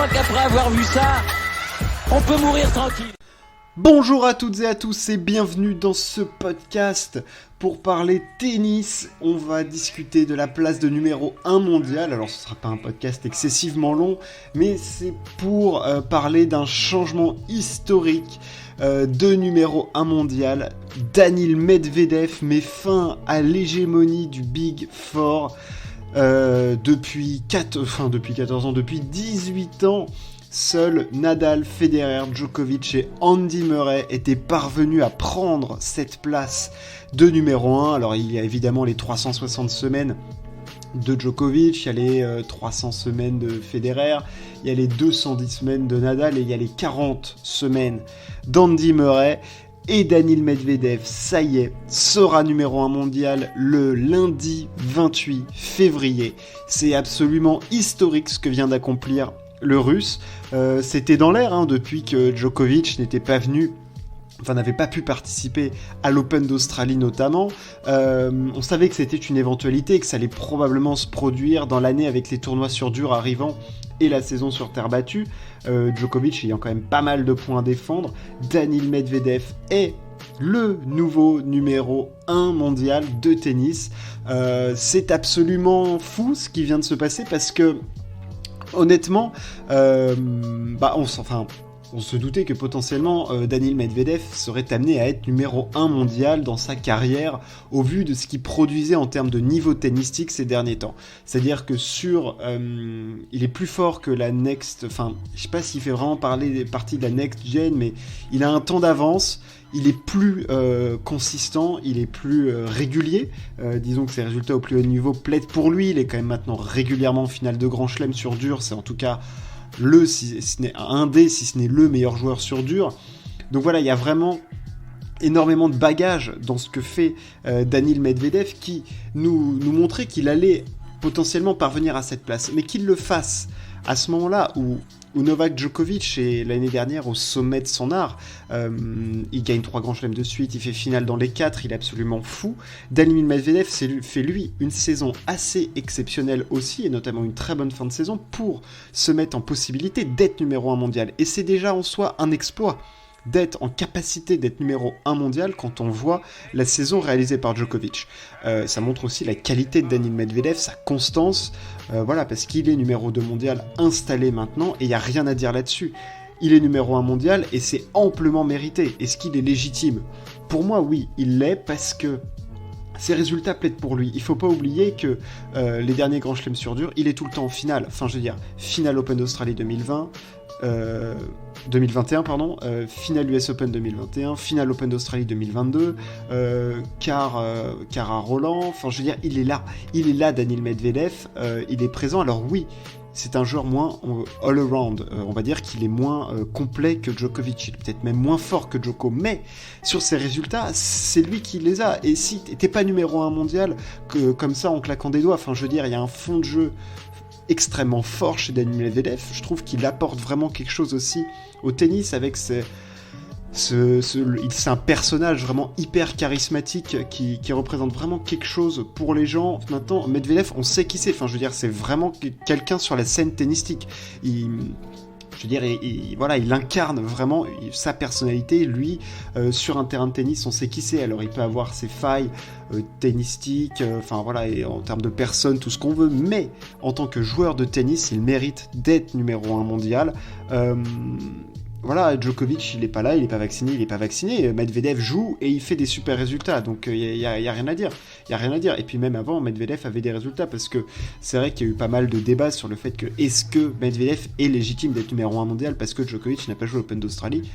crois qu'après avoir vu ça, on peut mourir tranquille. Bonjour à toutes et à tous et bienvenue dans ce podcast pour parler tennis. On va discuter de la place de numéro 1 mondial. Alors ce ne sera pas un podcast excessivement long, mais c'est pour parler d'un changement historique de numéro 1 mondial. Daniil Medvedev met fin à l'hégémonie du Big Four depuis 14 ans, depuis 18 ans. Seuls Nadal, Federer, Djokovic et Andy Murray étaient parvenus à prendre cette place de numéro 1. Alors il y a évidemment les 360 semaines de Djokovic, il y a les 300 semaines de Federer, il y a les 210 semaines de Nadal et il y a les 40 semaines d'Andy Murray. Et Daniil Medvedev, ça y est, sera numéro 1 mondial le lundi 28 février. C'est absolument historique ce que vient d'accomplir le Russe. C'était dans l'air depuis que Djokovic n'avait pas pu participer à l'Open d'Australie notamment. On savait que c'était une éventualité, que ça allait probablement se produire dans l'année avec les tournois sur dur arrivant et la saison sur terre battue. Djokovic ayant quand même pas mal de points à défendre. Daniil Medvedev est le nouveau numéro 1 mondial de tennis. C'est absolument fou ce qui vient de se passer parce que honnêtement, on se doutait que potentiellement Daniil Medvedev serait amené à être numéro 1 mondial dans sa carrière au vu de ce qu'il produisait en termes de niveau tennistique ces derniers temps. C'est-à-dire que il est plus fort que la next, je sais pas s'il fait vraiment partie de la next gen, mais il a un temps d'avance. Il est plus consistant, il est plus régulier. Disons que ses résultats au plus haut niveau plaident pour lui. Il est quand même maintenant régulièrement en finale de Grand Chelem sur dur. C'est en tout cas si ce n'est le meilleur joueur sur dur. Donc voilà, il y a vraiment énormément de bagages dans ce que fait Daniil Medvedev qui nous montrait qu'il allait potentiellement parvenir à cette place. Mais qu'il le fasse à ce moment-là où Novak Djokovic est l'année dernière au sommet de son art, il gagne 3 grands chelems de suite, il fait finale dans les 4, il est absolument fou. Daniil Medvedev fait lui une saison assez exceptionnelle aussi, et notamment une très bonne fin de saison pour se mettre en possibilité d'être numéro 1 mondial. Et c'est déjà en soi un exploit d'être en capacité d'être numéro 1 mondial quand on voit la saison réalisée par Djokovic. Ça montre aussi la qualité de Daniil Medvedev, sa constance, parce qu'il est numéro 2 mondial installé maintenant, et il n'y a rien à dire là-dessus. Il est numéro 1 mondial, et c'est amplement mérité. Est-ce qu'il est légitime ? Pour moi, oui, il l'est, parce que ses résultats plaident pour lui. Il faut pas oublier que les derniers grands chelems sur dur, il est tout le temps en finale. Finale Open d'Australie 2021, finale US Open 2021, finale Open d'Australie 2022, quart à Roland, il est là Daniil Medvedev, il est présent, alors oui, c'est un joueur moins all-around, on va dire qu'il est moins complet que Djokovic, il est peut-être même moins fort que Djoko, mais sur ses résultats, c'est lui qui les a, et si t'es pas numéro 1 mondial, comme ça en claquant des doigts, il y a un fond de jeu extrêmement fort chez Daniil Medvedev. Je trouve qu'il apporte vraiment quelque chose aussi au tennis avec c'est un personnage vraiment hyper charismatique qui représente vraiment quelque chose pour les gens. Maintenant, Medvedev, on sait qui c'est. C'est vraiment quelqu'un sur la scène tennistique. Il incarne vraiment sa personnalité, lui, sur un terrain de tennis, on sait qui c'est. Alors il peut avoir ses failles tennistiques, et en termes de personne, tout ce qu'on veut, mais en tant que joueur de tennis, il mérite d'être numéro 1 mondial. Djokovic, il est pas là, il est pas vacciné, Medvedev joue et il fait des super résultats, donc il y a rien à dire. Et puis même avant, Medvedev avait des résultats, parce que c'est vrai qu'il y a eu pas mal de débats sur le fait que est-ce que Medvedev est légitime d'être numéro 1 mondial parce que Djokovic n'a pas joué l'Open d'Australie.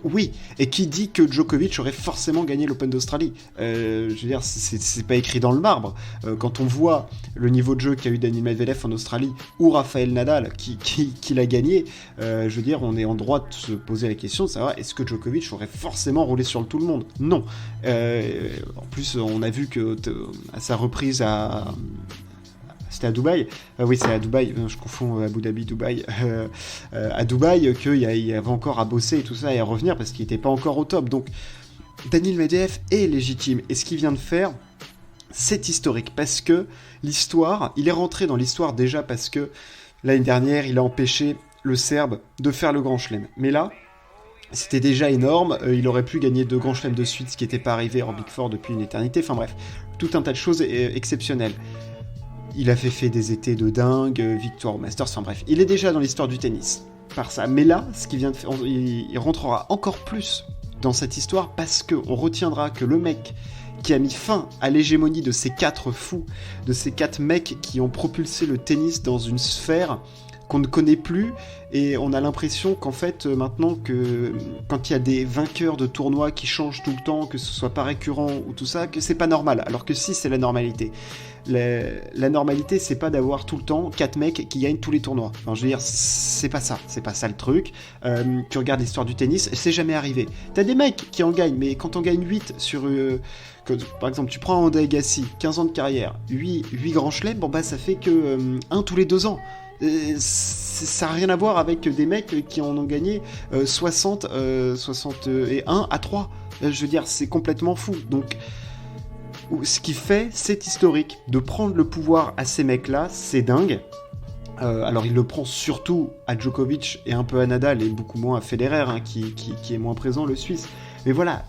Oui, et qui dit que Djokovic aurait forcément gagné l'Open d'Australie ? C'est pas écrit dans le marbre. Quand on voit le niveau de jeu qu'a eu Daniil Medvedev en Australie ou Rafael Nadal qui l'a gagné, on est en droit de se poser la question de savoir est-ce que Djokovic aurait forcément roulé sur tout le monde ? Non. En plus, on a vu que à sa reprise c'était à Dubaï, oui c'est à Dubaï, je confonds Abu Dhabi, Dubaï, à Dubaï, qu'il y avait encore à bosser et tout ça et à revenir parce qu'il n'était pas encore au top. Donc Daniil Medvedev est légitime, et ce qu'il vient de faire, c'est historique, parce que l'histoire, il est rentré dans l'histoire déjà parce que l'année dernière, il a empêché le Serbe, de faire le Grand Chelem. Mais là, c'était déjà énorme, il aurait pu gagner 2 Grands Chelems de suite, ce qui n'était pas arrivé en Big Four depuis une éternité, enfin bref, tout un tas de choses exceptionnelles. Il a fait des étés de dingue, victoire au Masters, enfin bref, il est déjà dans l'histoire du tennis, par ça. Mais là, ce qu'il vient de faire, il rentrera encore plus dans cette histoire, parce qu'on retiendra que le mec qui a mis fin à l'hégémonie de ces 4 fous, de ces 4 mecs qui ont propulsé le tennis dans une sphère qu'on ne connaît plus, et on a l'impression qu'en fait, maintenant, que quand il y a des vainqueurs de tournois qui changent tout le temps, que ce soit pas récurrent ou tout ça, que c'est pas normal, alors que si, c'est la normalité. La normalité, c'est pas d'avoir tout le temps 4 mecs qui gagnent tous les tournois. Enfin, je veux dire, c'est pas ça le truc. Tu regardes l'histoire du tennis, c'est jamais arrivé. T'as des mecs qui en gagnent, mais quand on gagne 8 sur... par exemple, tu prends Honda Agassi, 15 ans de carrière, 8 grands chelems, bon bah ça fait que 1 tous les 2 ans. Ça n'a rien à voir avec des mecs qui en ont gagné 61 à 3. Je veux dire, c'est complètement fou. Donc, ce qui fait, c'est historique. De prendre le pouvoir à ces mecs-là, c'est dingue. Alors, il le prend surtout à Djokovic et un peu à Nadal, et beaucoup moins à Federer, hein, qui est moins présent, le Suisse. Mais voilà,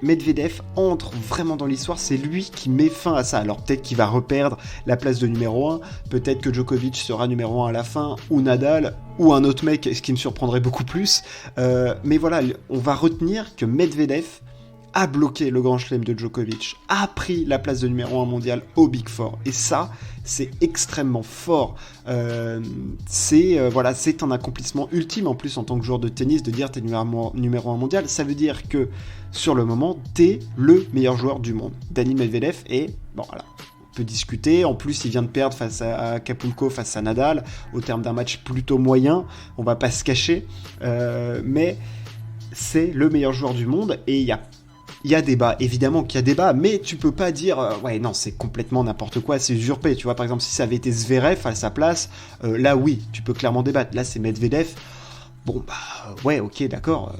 Medvedev entre vraiment dans l'histoire, c'est lui qui met fin à ça. Alors peut-être qu'il va reperdre la place de numéro 1, peut-être que Djokovic sera numéro 1 à la fin, ou Nadal, ou un autre mec, ce qui me surprendrait beaucoup plus. Mais voilà, on va retenir que Medvedev a bloqué le Grand Chelem de Djokovic, a pris la place de numéro 1 mondial au Big Four. Et ça, c'est extrêmement fort. C'est un accomplissement ultime, en plus, en tant que joueur de tennis, de dire t'es numéro 1 mondial. Ça veut dire que, sur le moment, t'es le meilleur joueur du monde. Daniil Medvedev est... Bon, voilà. On peut discuter. En plus, il vient de perdre face à Acapulco, face à Nadal, au terme d'un match plutôt moyen. On va pas se cacher. Mais c'est le meilleur joueur du monde, et il y a débat, évidemment qu'il y a débat, mais tu peux pas dire ouais non, c'est complètement n'importe quoi, c'est usurpé. Tu vois, par exemple, si ça avait été Zverev à sa place, là oui, tu peux clairement débattre. Là, c'est Medvedev. Bon bah ouais, ok, d'accord.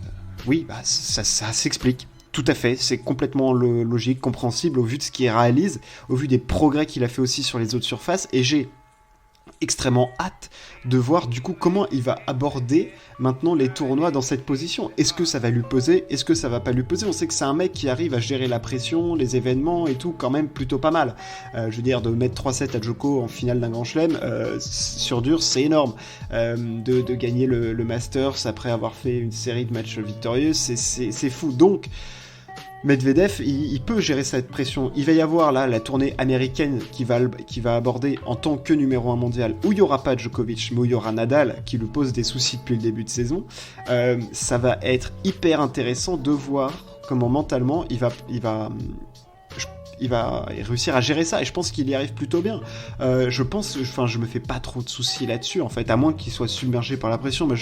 Oui, bah ça s'explique. Tout à fait, c'est complètement logique, compréhensible au vu de ce qu'il réalise, au vu des progrès qu'il a fait aussi sur les autres surfaces, et j'ai extrêmement hâte de voir du coup comment il va aborder maintenant les tournois dans cette position. Est-ce que ça va lui peser? Est-ce que ça va pas lui peser? On sait que c'est un mec qui arrive à gérer la pression, les événements et tout quand même plutôt pas mal. Je veux dire, de mettre 3-7 à Djoko en finale d'un Grand Chelem sur dur, c'est énorme. De gagner le Masters après avoir fait une série de matchs victorieux, c'est fou. Donc Medvedev, il peut gérer cette pression. Il va y avoir là la tournée américaine qui va aborder en tant que numéro 1 mondial, où il n'y aura pas Djokovic, mais où il y aura Nadal, qui lui pose des soucis depuis le début de saison. Ça va être hyper intéressant de voir comment mentalement il va réussir à gérer ça, et je pense qu'il y arrive plutôt bien. Je me fais pas trop de soucis là-dessus, en fait, à moins qu'il soit submergé par la pression, mais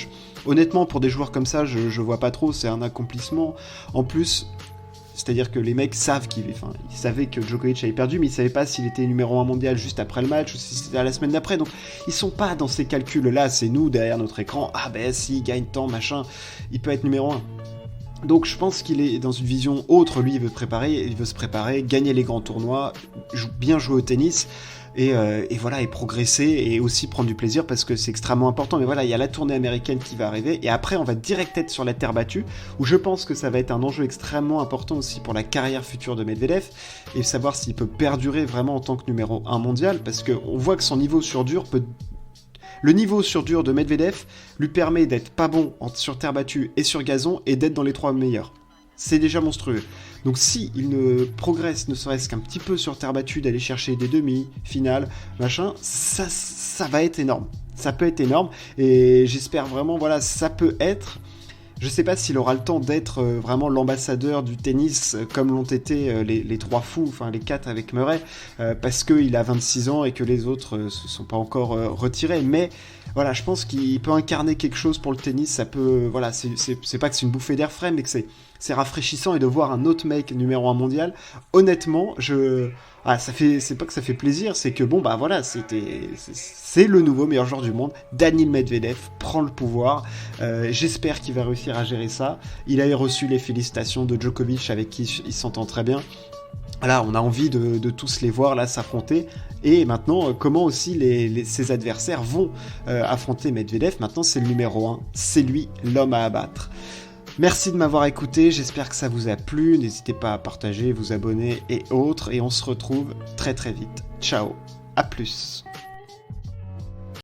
honnêtement, pour des joueurs comme ça, je vois pas trop, c'est un accomplissement. En plus, c'est-à-dire que les mecs savent ils savaient que Djokovic avait perdu, mais ils savaient pas s'il était numéro 1 mondial juste après le match ou si c'était à la semaine d'après. Donc ils sont pas dans ces calculs-là, c'est nous derrière notre écran. Ah ben s'il gagne tant, machin, il peut être numéro 1. Donc je pense qu'il est dans une vision autre. Lui, il veut se préparer, gagner les grands tournois, bien jouer au tennis. Et voilà, et progresser, et aussi prendre du plaisir, parce que c'est extrêmement important. Mais voilà, il y a la tournée américaine qui va arriver, et après on va direct être sur la terre battue, où je pense que ça va être un enjeu extrêmement important aussi pour la carrière future de Medvedev, et savoir s'il peut perdurer vraiment en tant que numéro 1 mondial, parce qu'on voit que son niveau sur dur peut... Le niveau sur dur de Medvedev lui permet d'être pas bon sur terre battue et sur gazon, et d'être dans les 3 meilleurs. C'est déjà monstrueux. Donc si il ne progresse ne serait-ce qu'un petit peu sur terre battue, d'aller chercher des demi-finales, machin, ça va être énorme. Ça peut être énorme, et j'espère vraiment, voilà, ça peut être... Je sais pas s'il aura le temps d'être vraiment l'ambassadeur du tennis comme l'ont été les 3 fous, enfin les 4 avec Murray, parce qu'il a 26 ans et que les autres se sont pas encore retirés, mais voilà, je pense qu'il peut incarner quelque chose pour le tennis. Ça peut, voilà, c'est pas que c'est une bouffée d'air frais, mais que c'est rafraîchissant, et de voir un autre mec numéro 1 mondial, honnêtement, c'est pas que ça fait plaisir, c'est que bon, bah voilà, c'est le nouveau meilleur joueur du monde. Daniil Medvedev prend le pouvoir. J'espère qu'il va réussir à gérer ça. Il a reçu les félicitations de Djokovic, avec qui il s'entend très bien. Voilà, on a envie de tous les voir là s'affronter. Et maintenant, comment aussi ses adversaires vont affronter Medvedev. Maintenant, c'est le numéro 1. C'est lui, l'homme à abattre. Merci de m'avoir écouté. J'espère que ça vous a plu. N'hésitez pas à partager, vous abonner et autres. Et on se retrouve très très vite. Ciao, à plus.